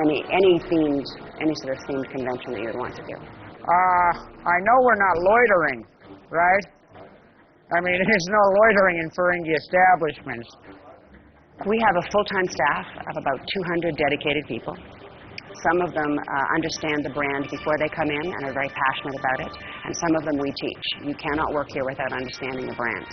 any sort of themed convention that you'd want to do? I know we're not loitering, right? I mean, there's no loitering in Ferengi establishments. We have a full-time staff of about 200 dedicated people. Some of them understand the brand before they come in and are very passionate about it, and some of them we teach. You cannot work here without understanding the brand.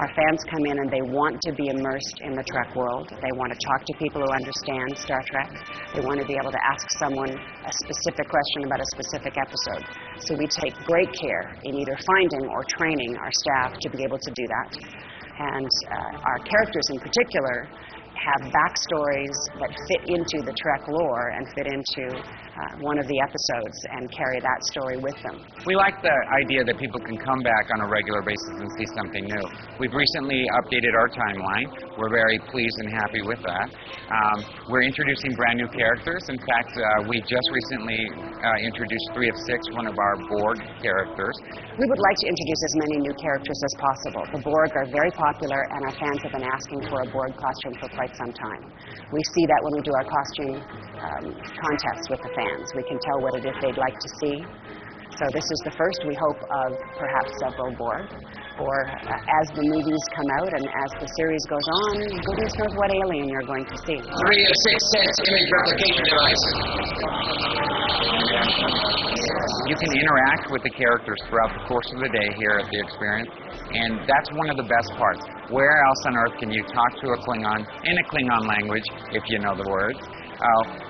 Our fans come in and they want to be immersed in the Trek world. They want to talk to people who understand Star Trek. They want to be able to ask someone a specific question about a specific episode. So we take great care in either finding or training our staff to be able to do that. And our characters in particular have backstories that fit into the Trek lore and fit into one of the episodes and carry that story with them. We like the idea that people can come back on a regular basis and see something new. We've recently updated our timeline. We're very pleased and happy with that. We're introducing brand new characters. In fact, we just recently introduced 3 of 6, one of our Borg characters. We would like to introduce as many new characters as possible. The Borg are very popular, and our fans have been asking for a Borg costume for quite some time. We see that when we do our costume contests with the fans. We can tell what it is they'd like to see. So this is the first, we hope, of perhaps several Borg. Or as the movies come out and as the series goes on, goodness knows what alien you're going to see. 3 of 6 sense image replication devices. You can interact with the characters throughout the course of the day here at the experience, and that's one of the best parts. Where else on Earth can you talk to a Klingon in a Klingon language, if you know the words,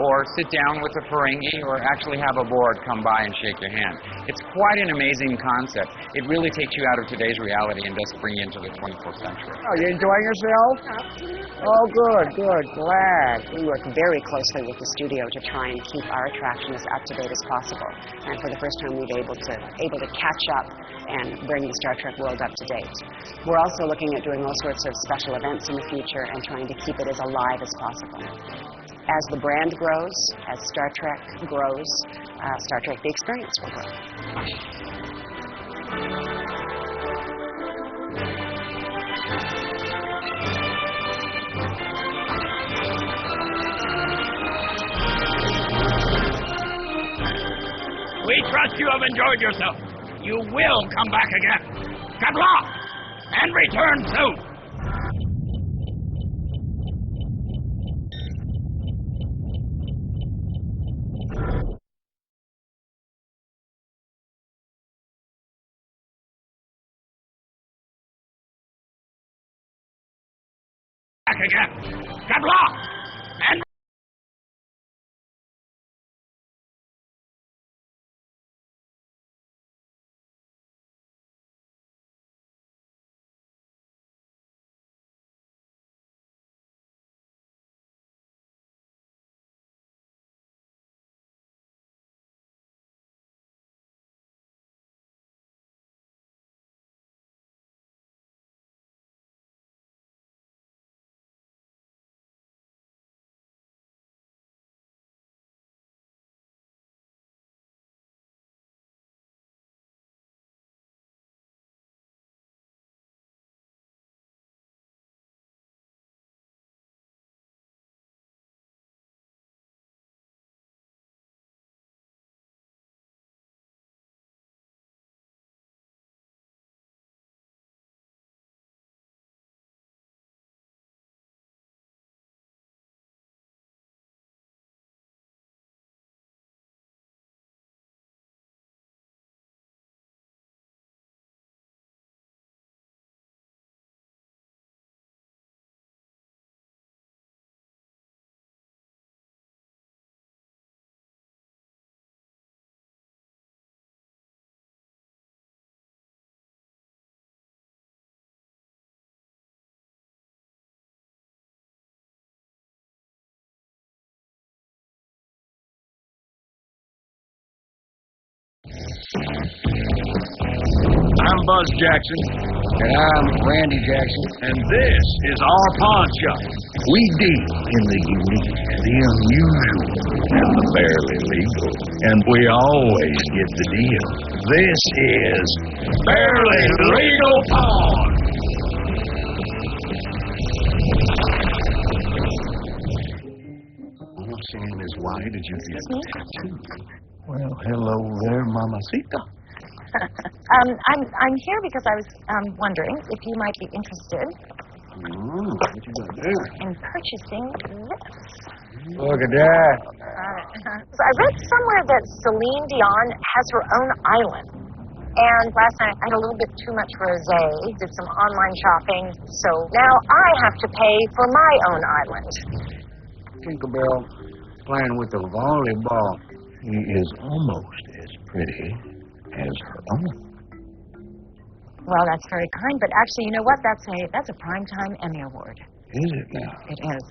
or sit down with a Ferengi, or actually have a Borg come by and shake your hand. It's quite an amazing concept. It really takes you out of today's reality and does bring you into the 24th century. Oh, you enjoying yourself? Oh, good, glad. We work very closely with the studio to try and keep our attraction as up-to-date as possible. And for the first time, we've been able to catch up and bring the Star Trek world up to date. We're also looking at doing all sorts of special events in the future and trying to keep it as alive as possible. As the brand grows, as Star Trek grows, Star Trek The Experience will grow. We trust you have enjoyed yourself. You will come back again. Good luck, and return soon. Back again. Good luck, and I'm Buzz Jackson. And I'm Randy Jackson. And this is our pawn shop. We deal in the unique, the unusual, and the barely legal. And we always get the deal. This is Barely Legal Pawn. seeing as why did you get the tattoo? Well, hello there, Mamacita. I'm here because I was wondering if you might be interested What you gonna do? in purchasing this. Look at that. So I read somewhere that Celine Dion has her own island. And last night I had a little bit too much rosé, did some online shopping, so now I have to pay for my own island. Tinkerbell playing with the volleyball. He is almost as pretty as her own. Well, that's very kind, but actually, you know what? That's a Primetime Emmy Award. Is it now? It is.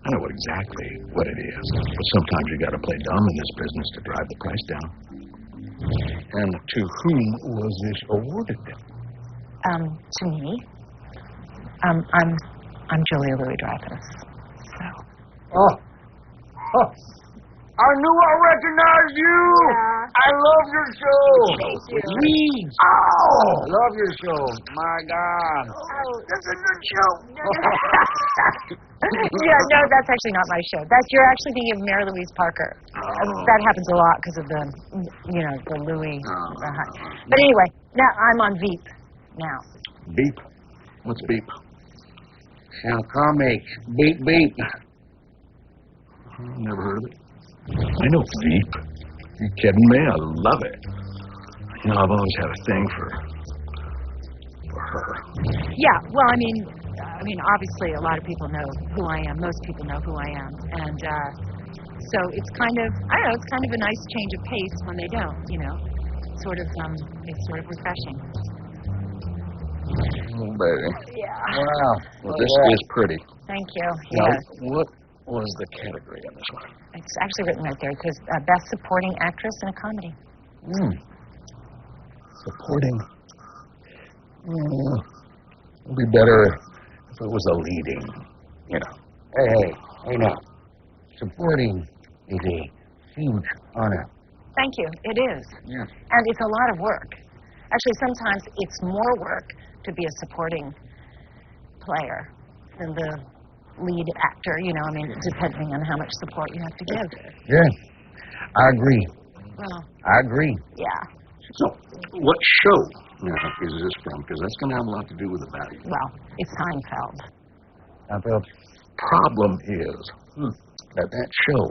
I know exactly what it is, but sometimes you got to play dumb in this business to drive the price down. And to whom was this awarded then? To me. I'm Julia Louis-Dreyfus. So. Oh. I knew I recognized you. Yeah. I love your show. Thank you. Weeds. Oh, love your show. My God. Oh, that's a good show. Yeah, no, that's actually not my show. You're actually thinking of Mary Louise Parker. That happens a lot because of the Louis. But anyway, now I'm on Veep now. Beep? What's beep? Sound comic. Beep, beep. Never heard of it. I know Veep. You kidding me? I love it. You know, I've always had a thing for her. Yeah, well, I mean, obviously, a lot of people know who I am. Most people know who I am, and so it's kind of, I don't know, it's kind of a nice change of pace when they don't. It's sort of refreshing. Oh, baby. Yeah. Wow. Well, this is pretty. Thank you. Now, Yes. what was the category on this one? It's actually written right there. It says Best Supporting Actress in a Comedy. Supporting. It'd be better if it was a leading, Hey, now. Supporting is a huge honor. Thank you. It is. Yeah. And it's a lot of work. Actually, sometimes it's more work to be a supporting player than the lead actor, depending on how much support you have to give. Yeah. I agree. Well, I agree. yeah. So, what show is this from? Because that's going to have a lot to do with the value. Well, it's Seinfeld. Problem is that show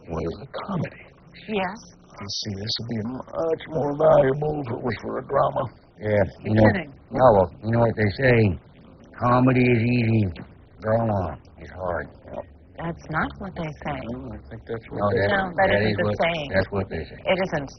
was a comedy. Yes. You see, this would be much more valuable if it was for a drama. Yeah. You're kidding. Well, you know what they say. Comedy is easy. Drama is hard. That's not what they say. I think that's what No, they that, No, that that isn't is the what, saying. That's what they say. It isn't.